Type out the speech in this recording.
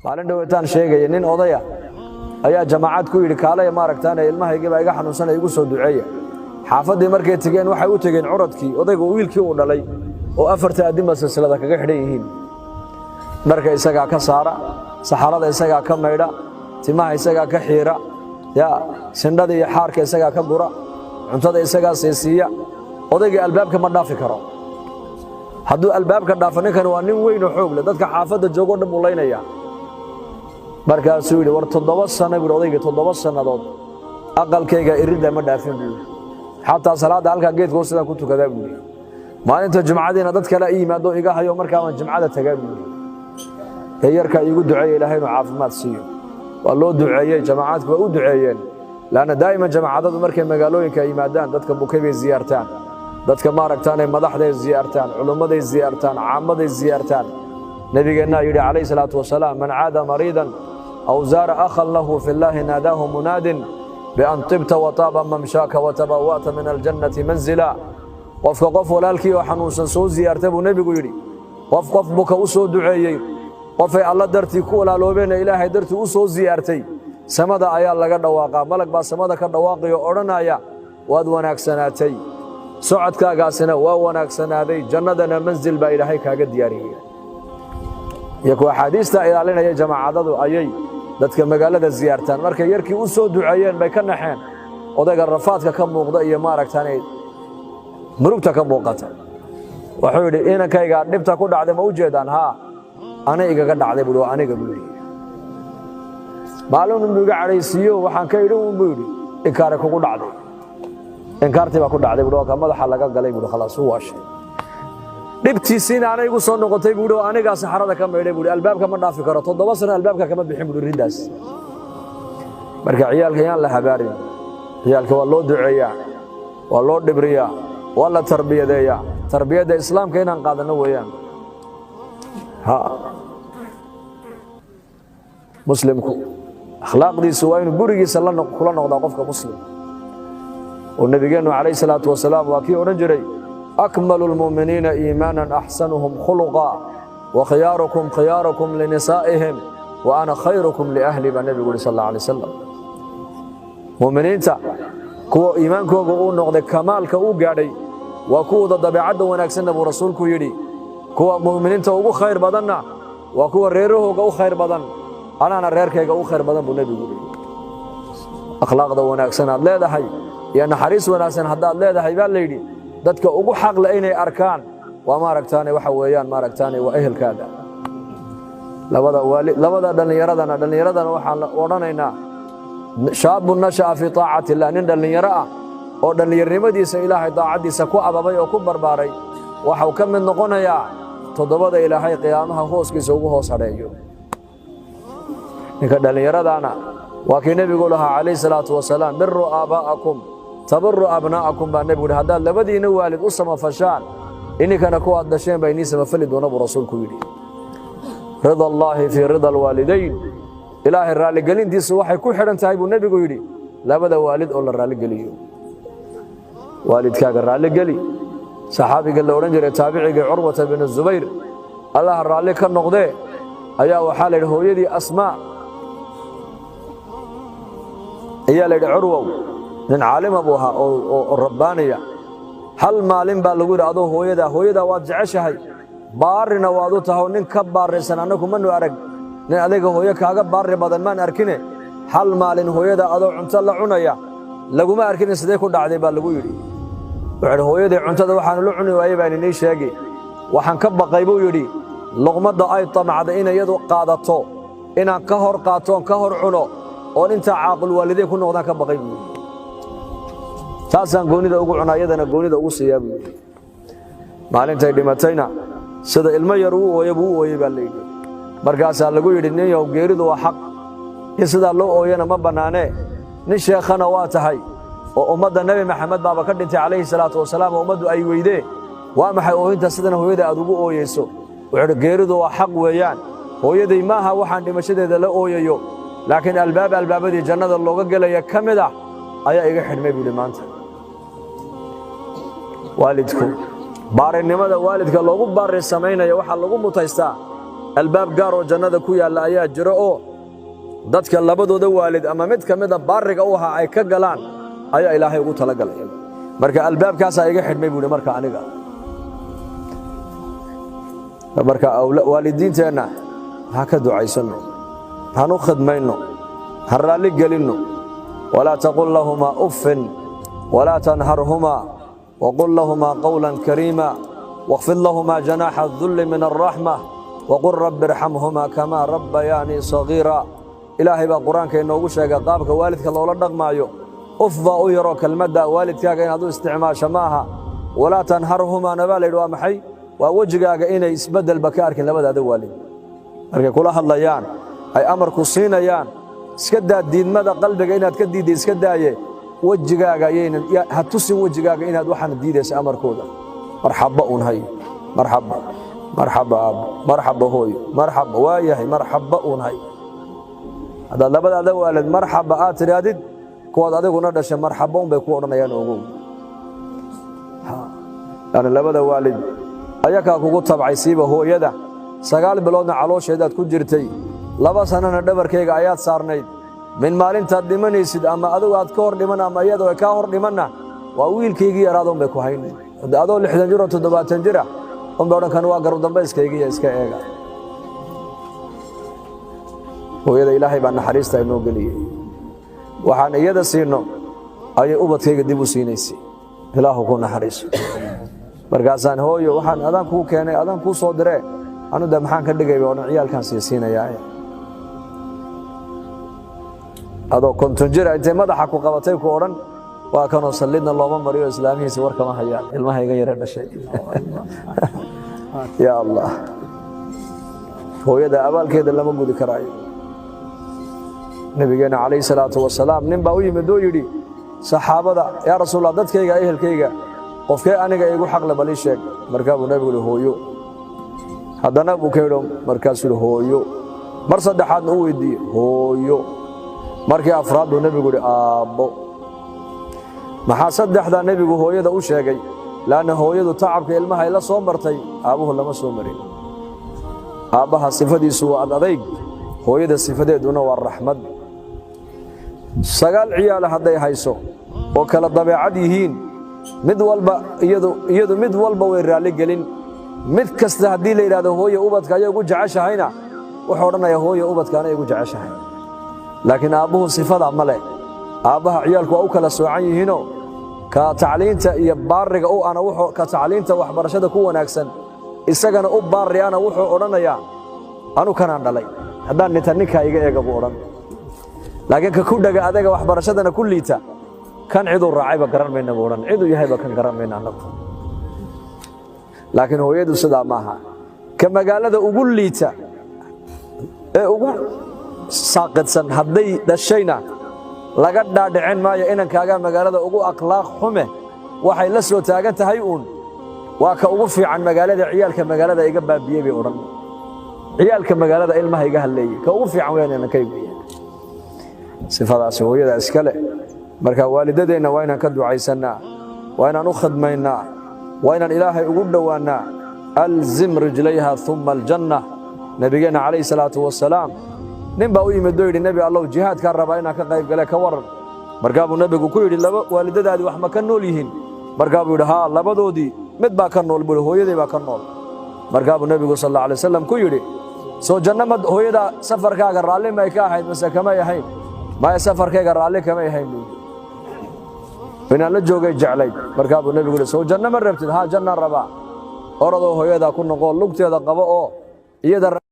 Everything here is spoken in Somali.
maalin dhaweetaan sheegay nin odaya ayaa jamaacad ku yiri kaalay ma aragtaan ilmahayga baa iga xanuunsan igu soo duceeya xaafadii markay tageen waxay u tageen curadkii odayga wiilkii uu dhalay oo afarta adima silsilada kaga xidhan yihiin dharka isaga ka saara saxarada isaga ka maydha timaha isaga ka xiira ya sindhada iyo xaarka isaga ka gura cuntada isaga seesiya odayga albaabka ma dhaafi karo hadduu albaabka dhaafan kan waa nin weyn oo xoog leh dadka xaafadda joogo dhan muulaynaya markaasuu yiri war 7 sano buu odayga 7 sanadood aqalkayga irida ma dhaafin buu xataa salaada halka geedka hoostiisa ku tukadaa buu maalinta jumcadina dad kale yimaado iga hayo markaa aan jumcada tagaa buu yarka igu duceeyay ilaahay inuu caafimaad siiyo waa loo duceeyay jamaacadku waa u duceeyeen laana daaima jamaacadadu markay magaalooyinka yimaadaan dadka bukay bay ziyaartaan dadka ma aragtaan madaxda ziyaartaan culimada ziyaartaan caamada ziyaartaan nabigeena yiri calayhi salaatu wasalaam man aada mariidan aw zara akhan lahu fillahi nadahu munadin bi an tibta wa taba mamshaka wa tabawata min aljannati manzila qof walaalkii oo xanuunsan soo ziyaartay buu nabigu yiri qof buka u soo duceeyay qofay alla dartii ku walaaloobeen ilaahay dartii u soo ziyaartay samada ayaa laga dhawaaqaa malag baa samada ka dhawaaqayo oranaya waad wanaagsanaatay socodkaagaasina waa wanaagsanaaday jannadana manzil baa ilaahay kaaga diyaariyay yaku xadiista ilaalinaya jamaacadadu ayay dadka magaalada ziyaartaan markay yarkii u soo duceeyeen bay ka naxeen odayga rafaadka ka muuqda iyo ma aragtaan murugta ka muuqata wuxuu yiri inankayga dhibta ku dhacday ma u jeedaan ha aniga ga dhacday buu aniga buu maalin uu iga careysiyo waxaan ka idhin buu yiri inkaar kugu dhacday inkaartii baa ku dhacday buu ka madaxa laga galay buu khalaas uu waashay dhibtiisina anigu soo noqotay buu aniga saxarada ka meeday buu albaabka ma dhaafi karo 7 sano albaabka kama bixin buu ridaas marka ciyaalka yaan la habaarin ciyaalka waa loo duceeyaa waa loo dhibriyaa waa la tarbiyadeeyaa tarbiyada islaamka inaan qaadano weeyaan ha muslimku akhlaaqdiisu waa inuu gurigiisa kula noqdo qofka muslim oo nabigeenu calayhi salaatu wasalaam waa kii oran jiray أكمل المؤمنين إيمانا أحسنهم خلقا وخياركم خياركم لنسائهم وأنا خيركم لأهلي بالنبي صلى الله عليه وسلم مؤمنين كو إيمان كو نقد كمال كو قاعدي وكو ضد بعد ونكسن أبو رسولك يدي كو مؤمنين تو خير بدنا وكو ريره كو خير بدن أنا ريرك كو خير بدن بالنبي أخلاق ذا ونكسن لا ده هاي يعني حريص ونكسن هذا لا ده هاي بالليدي dadka ugu xaq la inay arkaan waa ma aragtaan waxa weeyaan ma aragtaan waa ehelkaaga labada dhalinyaradana waxaan oranaynaa shaabun nashaa fi taa'ati Allah nin dhalinyaro ah oo dhalinyarnimadiisa ilaahay daacadiisa ku ababay oo ku barbaaray waxa uu ka mid noqonayaa todobada ilaahay qiyaamaha hooskiisa ugu hoos hareeyo ninka dhalinyaradana waa kii nabigu lahaa calayhi salaatu wasalaam birru aabaakum tabarru abnaakum baa nabigu hadaa labadiina waalid u samafashaan inikana ku adasheen bay ni samafali doona rasuulku yiri rida allah fi rida alwalidayn ilaahi raali galintiisu waxay ku xiran tahay buu nabigu yiri labada waalid oo la raali galiyo waalidkaaga raali gali saxaabiga la oran jiray taabiciga Urwa bin Zubayr Allah raali ka noqday ayaa waxa la hooyadii Asma ayaa la Urwa nin caalim abuha oo rabbaaniya hal maalin baa lagu yiraahdo hooyada waad jeceshahay baarina waad u tahay nin ka baaraysan anagu ma arag nin adiga hooyo kaaga baari badan maan arkine hal maalin hooyada adoo cunto la cunaya laguma arkin sidee ku dhacday baa lagu yiri wuxuu hooyada cuntada waxaan la cuni waayay baan inay sheegay waxaan ka baqay buu yiri luqmada ay tamacda in iyadu qaadato inaan ka hor qaato ka hor cuno oo inta caaqil waalideen ku noqdaan ka baqay buu taasaan goonida ugu cunaayadana goonida ugu siyaabay maalintay dhimatayna sida ilmo yar uu ooyay baa leeyahay markaasaa lagu yidhi nin yow geeridu waa xaq in sidaa loo ooyana ma bannaanee nin sheekhana waa tahay oo ummadda nebi maxamed baaba ka dhintay calayhi salaatu wasalaam oo ummaddu ay weydee waa maxay ooyinta sidana hooyada aad ugu ooyeyso wuxuu yidhi geeridu waa xaq weeyaan hooyaday maaha waxaan dhimashadeeda la ooyayo laakiin albaabadii jannada looga gelaya ka mid ah ayaa iga xidhmay buu yidhi maanta waalidku baarinimada waalidka loogu baari samaynaya waxaa lagu mutaystaa albaab gaar oo jannada ku yaalla ayaa jiro oo dadka labadooda waalid ama mid ka mida baariga u ahaa ay ka galaan ayaa ilaahay ugu talagalay marka albaabkaasaa iga xidhmay buu yidhi marka aniga marka waalidiinteenna ha ka ducaysanno han u khidmayno han raalli gelinno walaa taqul lahumaa uffin walaa tanharhumaa waqul lahumaa qawlan kariima واخفض لهما جناح الذل من الرحمة وقل رب ارحمهما كما ربياني صغيرا إلهي بقرآن كي نوغو شيغا قابك والدك الله لدق مايو أفضى يرو كلمة والدك إن هذو استعمال شماها ولا تنهرهما نبالي وامحي ووجهك إن يسبدل بكارك لبدا هذا والد marka kula hadlayaan ay amarku siinayaan iska daa diidmada qalbiga inaad ka diiday iska daaye wajigaaga ayeen ha tusin wajigaaga inaad waxaan diidaysa amarkooda marxaba unhay marxaba hooy marxaba waayahay marxaba unhay hada labada waalid marxaba aad tiraadid kuwad adiguna dhashay marxaba un bay ku oranayaan ogow ana labada waalid ayaka kugu tabcaysiiba hooyada 9 biloodna caloosheedaad ku jirtay 2 sanana dhabarkayga ayaad saarnayd min maalintaad dhimanaysid ama adigu aad ka hor dhiman ama iyadoo ay ka hor dhimanna waa wiilkaygii yaraadon bay ku haynay adoo 60 jir oo 70 jir on baa kan waa garab dambayskayga iska eega hooyada ilaahay baa naxariista inoo galiyay waxaan iyada siino ayay ubadkayga dib u siinaysay ilaahu ku naxariiso markaasaan hooyo waxaan adaan ku keenay adaan ku soo diray anu da maxaan ka dhigay oo ciyaalkan siinayaa adoo konton jir intee madaxa ku qabatay ku oran waa kanoo sallidna looma mariyo islaamihiisa war kama hayaan ilmahayga yara dhashay ya allah hooyada abaalkeeda lama gudi karaayo nabigeena calayhi salaatu wasalaam nin baa u yimid oo yidhi saxaabada yaa rasuulallah dadkayga ehelkayga qofkee aniga igu xaq la bali sheeg markaa buu nabigu hooyo haddana buu ka yidho markaasuu hooyo mar saddexaadna u weydiiyey hooyo markii afraad buu nabigu yidhi aabbo maxaa saddexdaa nebigu hooyada u sheegay laanna hooyadu tacabka ilmaha ay la soo martay aabbuhu lama soo marin aabbaha sifadiisu waa adayg hooyada sifadeeduna waa raxmad 9 ciyaal hadday hayso oo kala dabeecad yihiin mid walba iyadu mid walba way raali gelin mid kasta haddii la yidhaahdo hooyo ubadka ayay ugu jeceshahayna wuxuu odhanayaa hooyo ubadka anay ugu jeceshahay laakiin aabbuhu sifada ma leh aabbaha ciyaalku waa u kala soocan yihiinoo ka tacliinta iyo baariga u ana wuxuu ka tacliinta waxbarashada ku wanaagsan isagana u baari ana wuxuu odhanayaa anu kanaan dhalay haddaan ninta ninkaa iga eega buu odhan laakiin ka ku dhaga adaga waxbarashadana ku liita kan ciduu raacayba garan mayna buu odhan ciduu yahayba kan garan mayna annagu laakiin hooyadu sidaa maaha ka magaalada ugu liita ee ugu saaqidsan hadday dhashayna laga dhaadhicin maayo inankaaga magaalada ugu akhlaaq xume waxay la soo taagan tahay waa ka ugu fiican magaalada ciyaalka magaalada iga baabiyey bay odhan ciyaalka magaalada ilmaha iga halleeyey ka ugu fiican weeyaan inankaygu sifadaasi hooyada iska leh marka waalidadeenna waa inaan ka ducaysannaa waa inaan u khidmaynaa waa inaan ilaahay ugu dhowaannaa alzim rijlayha uma aljanna nabigeenna calayhi salaatu wasalaam nin baa u yimid oo yidhi nebi allow jihaadkaa rabaa inaan ka qayb gale ka waran markaa buu nebigu ku yidhi waalidadaadii wax ma ka nool yihiin markaa buu yidhi haa labadoodii mid baa ka nool buu hooyadii baa ka nool markaa buu nebigu sal alla alay wasalam ku yidhi soo janno ma hooyada safarkaaga raalli may ka ahayd mase kamay ahayn maya safarkayga raalli kamay ahayn buu inaan la joogay jeclayd markaa buu nebigu yidhi soo janno ma rabtid haa jannaan rabaa orodoo hooyadaa ku noqo lugteeda qabo oo iyada